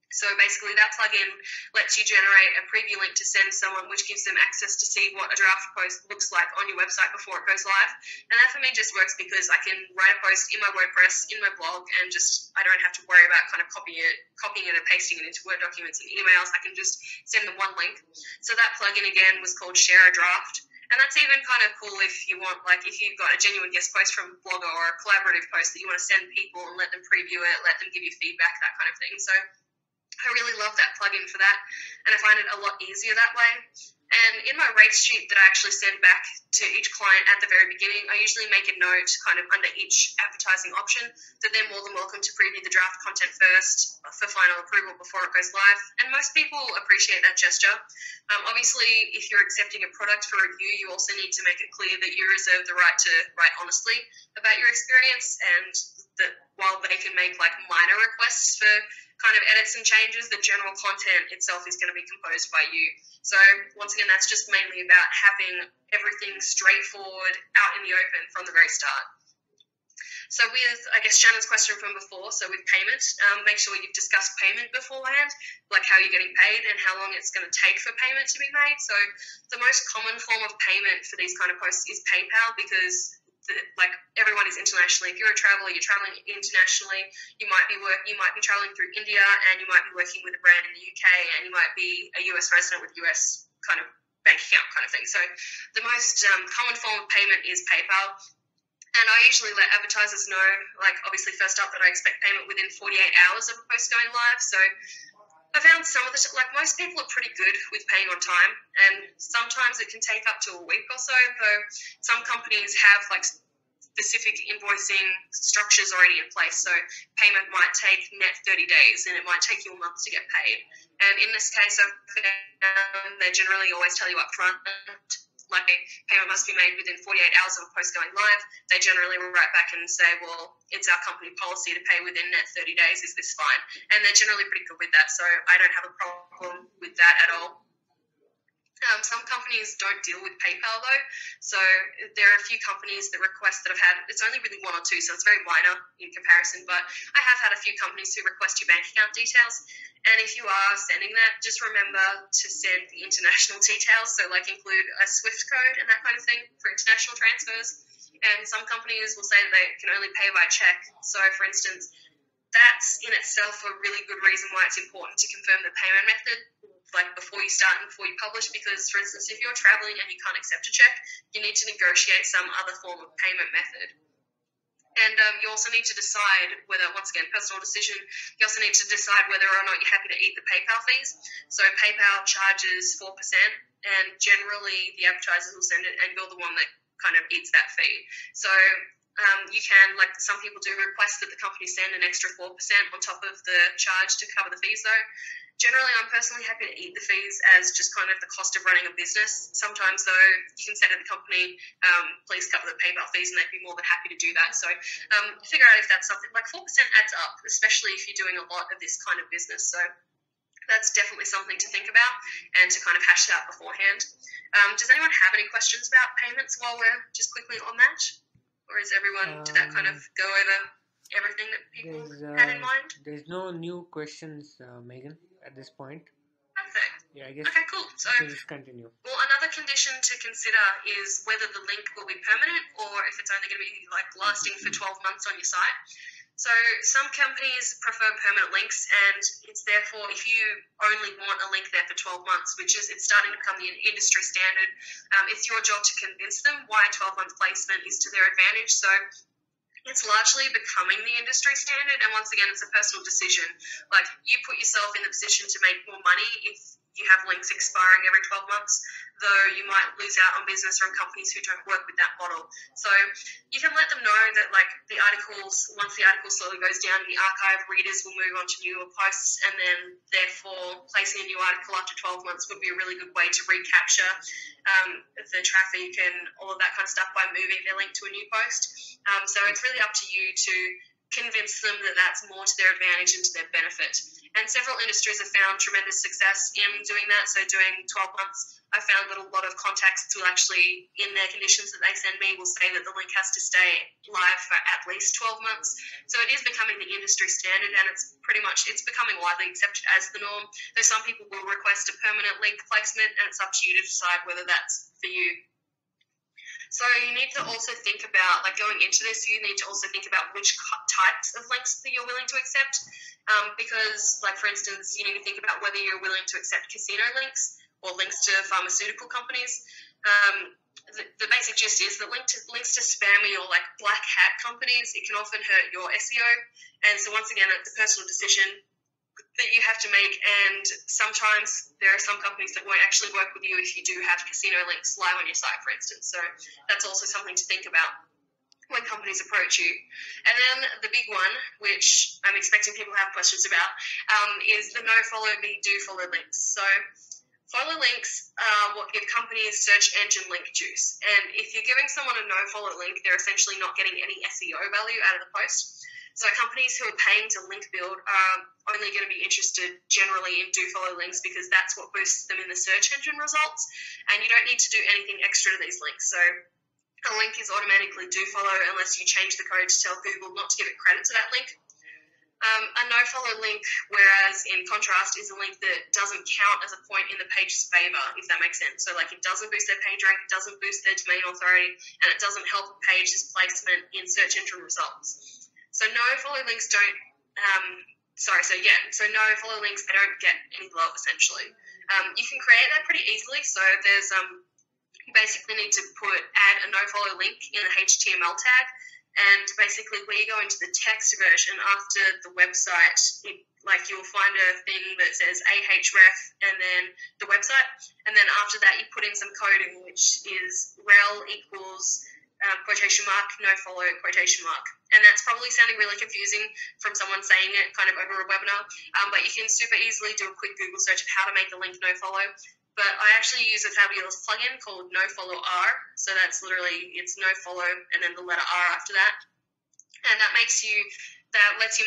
So basically that plugin lets you generate a preview link to send someone, which gives them access to see what a draft post looks like on your website before it goes live. And that for me just works because I can write a post in my WordPress, in my blog, and just I don't have to worry about kind of copying it and pasting it into Word documents and emails. I can just send them one link. So that plugin again was called Share a Draft. And that's even kind of cool if you want, like, if you've got a genuine guest post from a blogger or a collaborative post that you want to send people and let them preview it, let them give you feedback, that kind of thing. So I really love that plugin for that, and I find it a lot easier that way. And in my rate sheet that I actually send back to each client at the very beginning, I usually make a note kind of under each advertising option that they're more than welcome to preview the draft content first for final approval before it goes live. And most people appreciate that gesture. Obviously, if you're accepting a product for review, you also need to make it clear that you reserve the right to write honestly about your experience, and that while they can make like minor requests for kind of edits and changes, the general content itself is going to be composed by you. So once again, that's just mainly about having everything straightforward out in the open from the very start. So with, I guess, Shannon's question from before, so with payment, make sure you've discussed payment beforehand, like how you're getting paid and how long it's going to take for payment to be made. So the most common form of payment for these kind of posts is PayPal, because like everyone is internationally. If you're a traveler, you're traveling internationally. You might be traveling through India, and you might be working with a brand in the UK, and you might be a US resident with US kind of bank account kind of thing. So the most common form of payment is PayPal. And I usually let advertisers know, like obviously first up, that I expect payment within 48 hours of a post going live. So I found some of the, like most people are pretty good with paying on time, and sometimes it can take up to a week or so, though some companies have like specific invoicing structures already in place. So payment might take net 30 days, and it might take you a month to get paid. And in this case, they generally always tell you up front, like payment must be made within 48 hours of a post going live. They generally will write back and say, well, it's our company policy to pay within net 30 days. Is this fine? And they're generally pretty good with that, so I don't have a problem with that at all. Some companies don't deal with PayPal though, so there are a few companies that request that I've had. It's only really one or two, so it's very minor in comparison, but I have had a few companies who request your bank account details. And if you are sending that, just remember to send the international details, so like include a SWIFT code and that kind of thing for international transfers. And some companies will say that they can only pay by check. So for instance, that's in itself a really good reason why it's important to confirm the payment method, like before you start and before you publish, because for instance, if you're traveling and you can't accept a check, you need to negotiate some other form of payment method. And you also need to decide whether, once again, personal decision, you also need to decide whether or not you're happy to eat the PayPal fees. So PayPal charges 4%, and generally the advertisers will send it, and you're the one that kind of eats that fee. So you can, like some people do request that the company send an extra 4% on top of the charge to cover the fees though. Generally, I'm personally happy to eat the fees as just kind of the cost of running a business. Sometimes, though, you can say to the company, please cover the PayPal fees, and they'd be more than happy to do that. So figure out if that's something, like 4% adds up, especially if you're doing a lot of this kind of business. So that's definitely something to think about and to kind of hash out beforehand. Does anyone have any questions about payments while we're just quickly on that? Or is everyone, did that kind of go over everything that people had in mind? There's no new questions, Megan, at this point. Perfect. Yeah, I guess. Okay, cool. So we can just continue. Well, another condition to consider is whether the link will be permanent or if it's only going to be like lasting for 12 months on your site. So some companies prefer permanent links, and it's therefore, if you only want a link there for 12 months, which is, it's starting to become the industry standard, it's your job to convince them why 12-month placement is to their advantage. So it's largely becoming the industry standard, and once again, it's a personal decision. Like, you put yourself in the position to make more money if you have links expiring every 12 months, though you might lose out on business from companies who don't work with that model. So you can let them know that, like, the articles, once the article slowly goes down in the archive, readers will move on to newer posts, and then therefore placing a new article after 12 months would be a really good way to recapture the traffic and all of that kind of stuff by moving their link to a new post. So it's really up to you to convince them that that's more to their advantage and to their benefit. And several industries have found tremendous success in doing that. So doing 12 months, I found that a lot of contacts will actually, in their conditions that they send me, will say that the link has to stay live for at least 12 months. So it is becoming the industry standard, and it's becoming widely accepted as the norm. Though some people will request a permanent link placement, and it's up to you to decide whether that's for you. So you need to also think about, like, going into this, you need to also think about which types of links that you're willing to accept, because, like, for instance, you need to think about whether you're willing to accept casino links or links to pharmaceutical companies. The basic gist is that links to spammy or, like, black hat companies, it can often hurt your SEO. And so once again, it's a personal decision that you have to make, and sometimes there are some companies that won't actually work with you if you do have casino links live on your site, for instance. So that's also something to think about when companies approach you. And then the big one, which I'm expecting people to have questions about, is the no-follow, do-follow links. So follow links are what give companies search engine link juice. And if you're giving someone a no-follow link, they're essentially not getting any SEO value out of the post. So companies who are paying to link build are only going to be interested generally in do-follow links because that's what boosts them in the search engine results. And you don't need to do anything extra to these links. So a link is automatically do-follow unless you change the code to tell Google not to give it credit to that link. A no-follow link, whereas in contrast, is a link that doesn't count as a point in the page's favour, if that makes sense. So, like, it doesn't boost their page rank, it doesn't boost their domain authority, and it doesn't help a page's placement in search engine results. So no-follow links So no-follow links, they don't get any love, essentially. You can create that pretty easily. So there's you basically need to add a no-follow link in the HTML tag, and basically where you go into the text version after the website, you'll find a thing that says ahref and then the website, and then after that you put in some coding, which is rel equals quotation mark, no follow, quotation mark. And that's probably sounding really confusing from someone saying it kind of over a webinar, but you can super easily do a quick Google search of how to make a link no follow. But I actually use a fabulous plugin called NoFollow R. So that's literally, it's no follow and then the letter R after that. And that lets you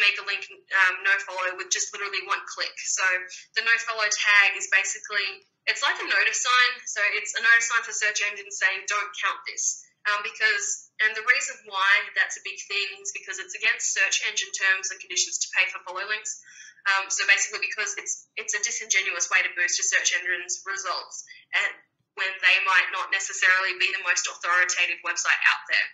make a link no follow with just literally one click. So the no follow tag is basically, it's like a notice sign. So it's a notice sign for search engines saying don't count this. And the reason why that's a big thing is because it's against search engine terms and conditions to pay for follow links. So basically because it's a disingenuous way to boost a search engine's results when they might not necessarily be the most authoritative website out there.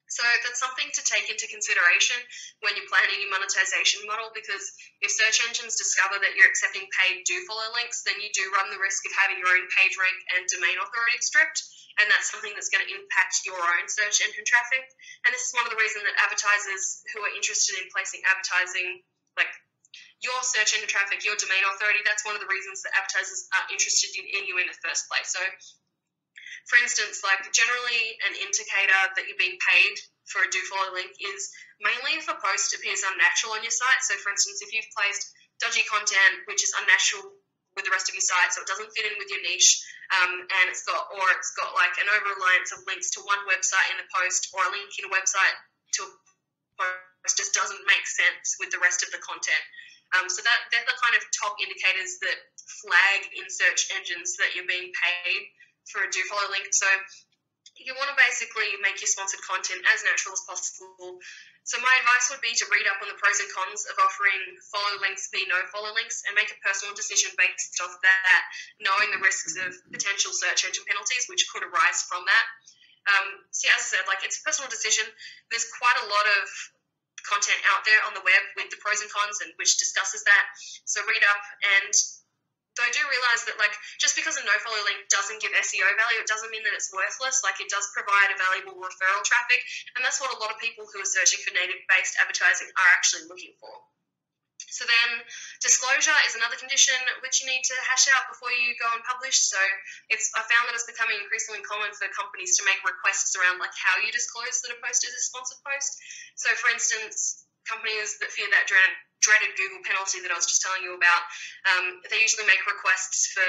So that's something to take into consideration when you're planning your monetization model, because if search engines discover that you're accepting paid do-follow links, then you do run the risk of having your own page rank and domain authority stripped, and that's something that's going to impact your own search engine traffic. And this is one of the reasons that advertisers who are interested in placing advertising, like your search engine traffic, your domain authority, that's one of the reasons that advertisers are interested in you in the first place. So for instance, like generally an indicator that you're being paid for a do-follow link is mainly if a post appears unnatural on your site. So for instance, if you've placed dodgy content which is unnatural with the rest of your site, so it doesn't fit in with your niche, and it's got like an over-reliance of links to one website in the post, or a link in a website to a post just doesn't make sense with the rest of the content. So they're the kind of top indicators that flag in search engines that you're being paid for a do-follow link. So you want to basically make your sponsored content as natural as possible. So my advice would be to read up on the pros and cons of offering follow links v no-follow links and make a personal decision based off that, knowing the risks of potential search engine penalties which could arise from that. So as I said, like it's a personal decision. There's quite a lot of content out there on the web with the pros and cons and which discusses that. So read up, and I do realise that like just because a no-follow link doesn't give SEO value, it doesn't mean that it's worthless. Like it does provide a valuable referral traffic, and that's what a lot of people who are searching for native-based advertising are actually looking for. So then disclosure is another condition which you need to hash out before you go and publish. So I found that it's becoming increasingly common for companies to make requests around like how you disclose that a post is a sponsored post. So for instance, companies that fear that dreaded Google penalty that I was just telling you about, they usually make requests for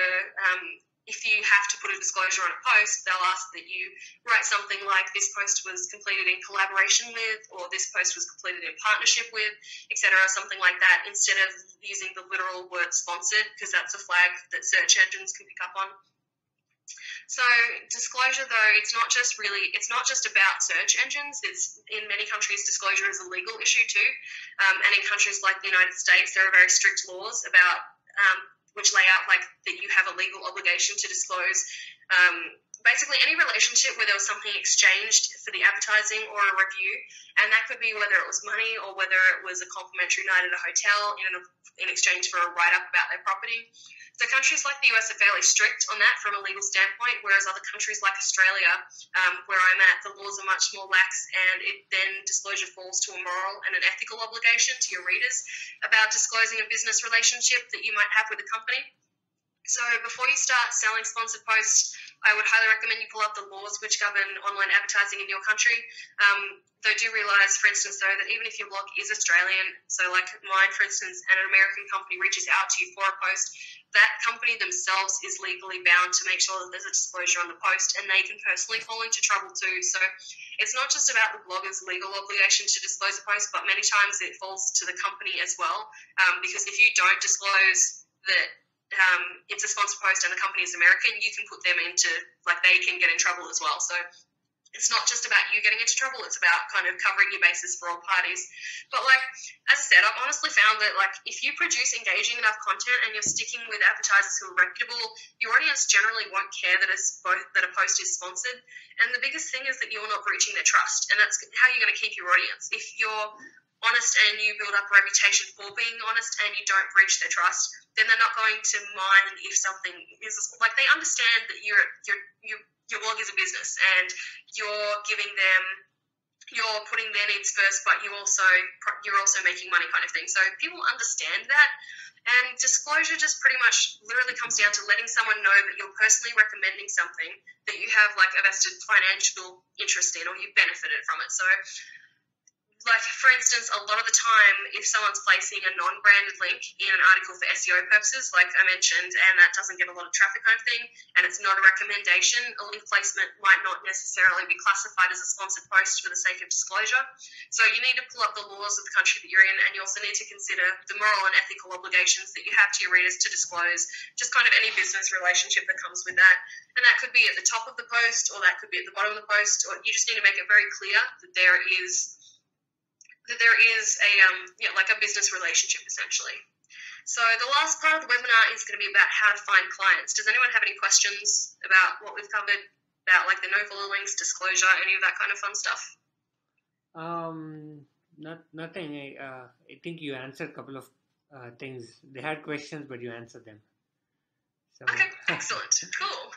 if you have to put a disclosure on a post, they'll ask that you write something like this post was completed in collaboration with, or this post was completed in partnership with, etc., something like that, instead of using the literal word sponsored, because that's a flag that search engines can pick up on. So disclosure, though, it's not just about search engines. It's in many countries, disclosure is a legal issue too, and in countries like the United States, there are very strict laws about which lay out like that you have a legal obligation to disclose basically any relationship where there was something exchanged for the advertising or a review, and that could be whether it was money or whether it was a complimentary night at a hotel in exchange for a write-up about their property. So countries like the US are fairly strict on that from a legal standpoint, whereas other countries like Australia, where I'm at, the laws are much more lax, and then disclosure falls to a moral and an ethical obligation to your readers about disclosing a business relationship that you might have with a company. So before you start selling sponsored posts, I would highly recommend you pull up the laws which govern online advertising in your country. Though do realise, for instance, though, that even if your blog is Australian, so like mine, for instance, and an American company reaches out to you for a post, that company themselves is legally bound to make sure that there's a disclosure on the post, and they can personally fall into trouble too. So it's not just about the blogger's legal obligation to disclose a post, but many times it falls to the company as well, because if you don't disclose that it's a sponsored post and the company is American, you can put them into, like, they can get in trouble as well. So it's not just about you getting into trouble, it's about kind of covering your bases for all parties. But like, as I said, I've honestly found that like if you produce engaging enough content and you're sticking with advertisers who are reputable, your audience generally won't care that a post is sponsored. And the biggest thing is that you're not breaching their trust, and that's how you're going to keep your audience. If you're honest and you build up a reputation for being honest and you don't breach their trust, then they're not going to mind if something is like, they understand that your blog is a business and you're putting their needs first, but you're also making money, kind of thing. So people understand that, and disclosure just pretty much literally comes down to letting someone know that you're personally recommending something that you have like a vested financial interest in, or you benefited from it. So like, for instance, a lot of the time, if someone's placing a non-branded link in an article for SEO purposes, like I mentioned, and that doesn't get a lot of traffic kind of thing, and it's not a recommendation, a link placement might not necessarily be classified as a sponsored post for the sake of disclosure. So you need to pull up the laws of the country that you're in, and you also need to consider the moral and ethical obligations that you have to your readers to disclose, just kind of any business relationship that comes with that. And that could be at the top of the post, or that could be at the bottom of the post, or you just need to make it very clear that there is a business relationship, essentially. So the last part of the webinar is going to be about how to find clients. Does anyone have any questions about what we've covered, about like the no-follow links, disclosure, any of that kind of fun stuff? Nothing. I think you answered a couple of things. They had questions, but you answered them. So. Okay, excellent, cool.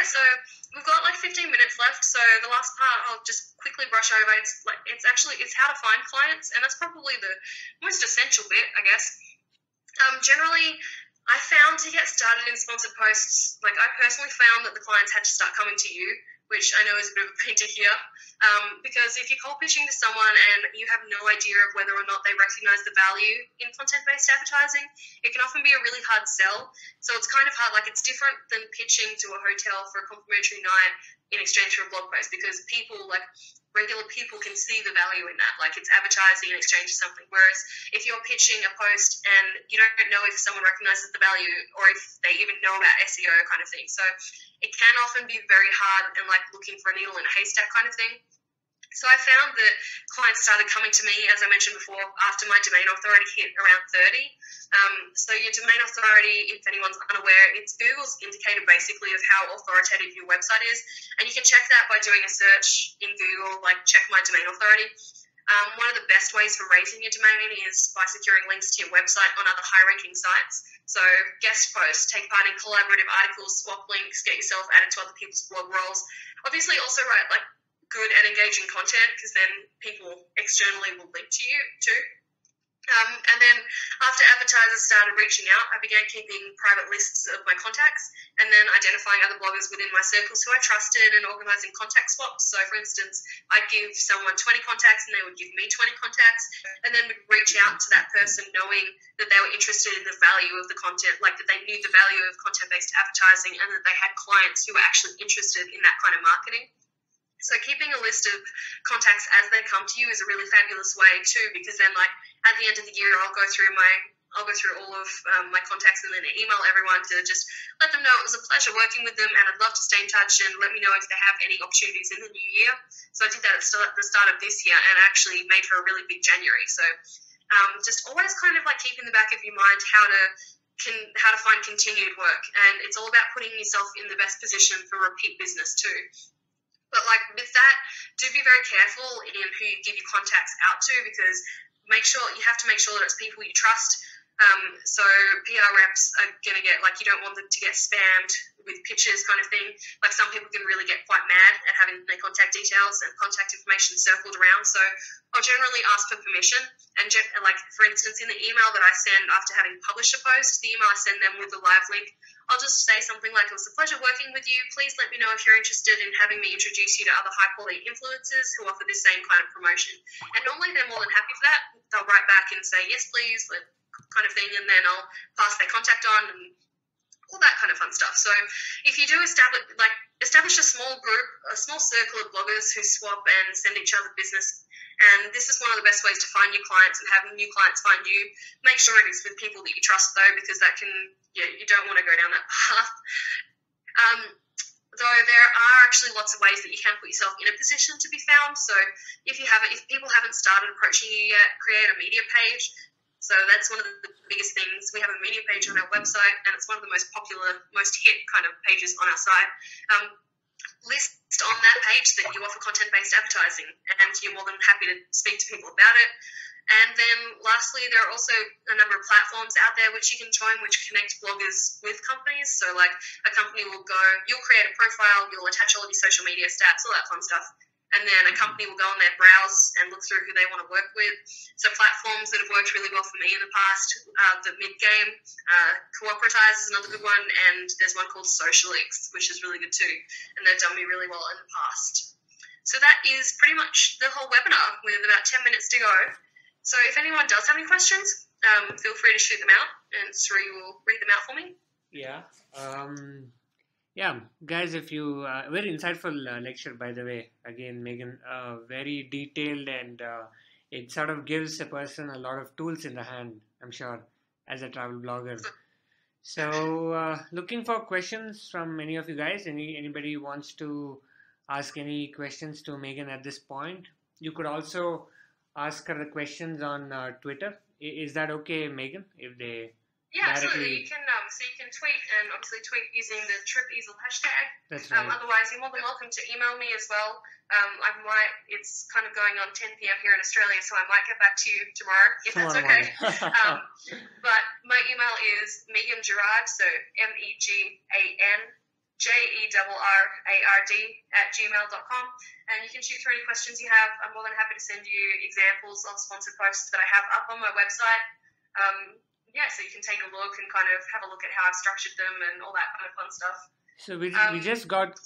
So we've got like 15 minutes left. So the last part I'll just quickly brush over. It's how to find clients, and that's probably the most essential bit, I guess. Generally, I found to get started in sponsored posts, like I personally found that the clients had to start coming to you, which I know is a bit of a pain to hear, because if you're cold pitching to someone and you have no idea of whether or not they recognize the value in content-based advertising, it can often be a really hard sell. So it's kind of hard, like it's different than pitching to a hotel for a complimentary night in exchange for a blog post, because regular people can see the value in that, like it's advertising in exchange for something. Whereas if you're pitching a post and you don't know if someone recognizes the value or if they even know about SEO kind of thing. So it can often be very hard and like looking for a needle in a haystack kind of thing. So I found that clients started coming to me, as I mentioned before, after my domain authority hit around 30. So your domain authority, if anyone's unaware, it's Google's indicator basically of how authoritative your website is. And you can check that by doing a search in Google, like check my domain authority. One of the best ways for raising your domain is by securing links to your website on other high-ranking sites. So guest posts, take part in collaborative articles, swap links, get yourself added to other people's blog roles. Obviously also write like good and engaging content, because then people externally will link to you too. And then after advertisers started reaching out, I began keeping private lists of my contacts and then identifying other bloggers within my circles who I trusted and organising contact swaps. So, for instance, I'd give someone 20 contacts and they would give me 20 contacts, and then we'd reach out to that person knowing that they were interested in the value of the content, like that they knew the value of content-based advertising and that they had clients who were actually interested in that kind of marketing. So keeping a list of contacts as they come to you is a really fabulous way too, because then like at the end of the year, I'll go through all of my contacts and then email everyone to just let them know it was a pleasure working with them, and I'd love to stay in touch and let me know if they have any opportunities in the new year. So I did that at the start of this year and actually made for a really big January. So just always kind of like keep in the back of your mind how to find continued work, and it's all about putting yourself in the best position for repeat business too. But like with that, do be very careful in who you give your contacts out to, because you have to make sure that it's people you trust. So PR reps are going to get, like, you don't want them to get spammed with pitches kind of thing. Like some people can really get quite mad at having their contact details and contact information circled around. So I'll generally ask for permission. And like, for instance, in the email that I send after having published a post, the email I send them with the live link, I'll just say something like, it was a pleasure working with you. Please let me know if you're interested in having me introduce you to other high-quality influencers who offer this same kind of promotion. And normally they're more than happy for that. They'll write back and say, yes, please, kind of thing, and then I'll pass their contact on and all that kind of fun stuff. So if you do establish a small group, a small circle of bloggers who swap and send each other business, and this is one of the best ways to find new clients and having new clients find you. Make sure it is with people that you trust though, because that can, you don't want to go down that path. Though there are actually lots of ways that you can put yourself in a position to be found. So if people haven't started approaching you yet, create a media page. So that's one of the biggest things. We have a media page on our website, and it's one of the most popular, most hit kind of pages on our site. List on that page that you offer content-based advertising, and you're more than happy to speak to people about it. And then lastly, there are also a number of platforms out there which you can join, which connect bloggers with companies. So like a company will go, you'll create a profile, you'll attach all of your social media stats, all that fun stuff. And then a company will go on there, browse, and look through who they want to work with. So platforms that have worked really well for me in the past, the Midgame, Cooperatize is another good one, and there's one called Socialix, which is really good too, and they've done me really well in the past. So that is pretty much the whole webinar with about 10 minutes to go. So if anyone does have any questions, feel free to shoot them out, and Sri will read them out for me. Yeah. Yeah, guys, if you very insightful lecture, by the way. Again, Megan, very detailed, and it sort of gives a person a lot of tools in the hand, I'm sure, as a travel blogger. So, looking for questions from any of you guys. Anybody wants to ask any questions to Megan at this point? You could also ask her the questions on Twitter. Is that okay, Megan? If they absolutely. You can tweet, and obviously tweet using the TripEasel hashtag. That's right. Otherwise, you're more than welcome to email me as well. It's kind of going on 10 p.m. here in Australia, so I might get back to you tomorrow, if that's okay. But my email is Megan Gerard, so meganjerrard@gmail.com, and you can shoot through any questions you have. I'm more than happy to send you examples of sponsored posts that I have up on my website. So you can take a look and kind of have a look at how I've structured them and all that kind of fun stuff. So we just got,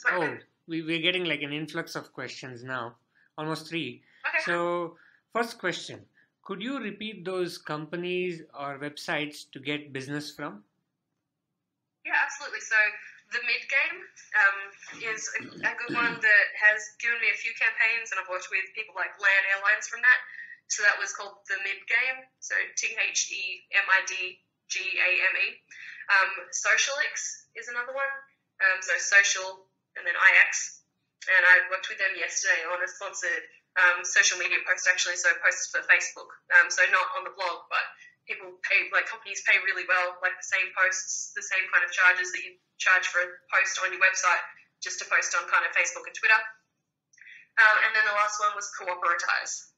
we're getting like an influx of questions now, almost 3. Okay. So first question, could you repeat those companies or websites to get business from? Yeah, absolutely. So the Midgame is a good one that has given me a few campaigns, and I've worked with people like Land Airlines from that. So that was called the Midgame, so TheMidgame. Socialix is another one, so social and then IX. And I worked with them yesterday on a sponsored social media post, actually, so posts for Facebook. So not on the blog, but companies pay really well, like the same posts, the same kind of charges that you charge for a post on your website, just to post on kind of Facebook and Twitter. And then the last one was Cooperatize.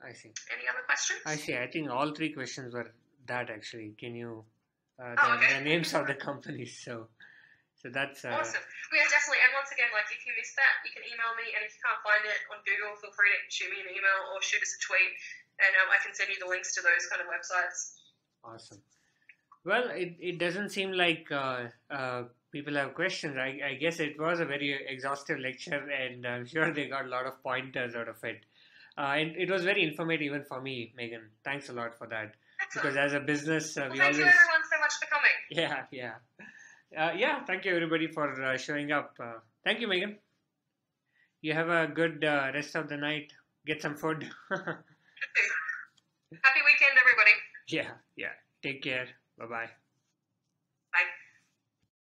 I see. Any other questions? I see. I think all 3 questions were that, actually. Can you, okay. the names of the companies. So So that's awesome. Yeah, definitely. And once again, like if you missed that, you can email me, and if you can't find it on Google, feel free to shoot me an email or shoot us a tweet, and I can send you the links to those kind of websites. awesome. Well, it doesn't seem like people have questions. I guess it was a very exhaustive lecture, and I'm sure they got a lot of pointers out of it. And it was very informative even for me, Megan. Thanks a lot for that. Excellent. Because as a business, Well, we thank always. you everyone so much for coming. Yeah. Thank you everybody for showing up. Thank you, Megan. You have a good rest of the night. Get some food. Happy weekend, everybody. Yeah. Take care. Bye bye.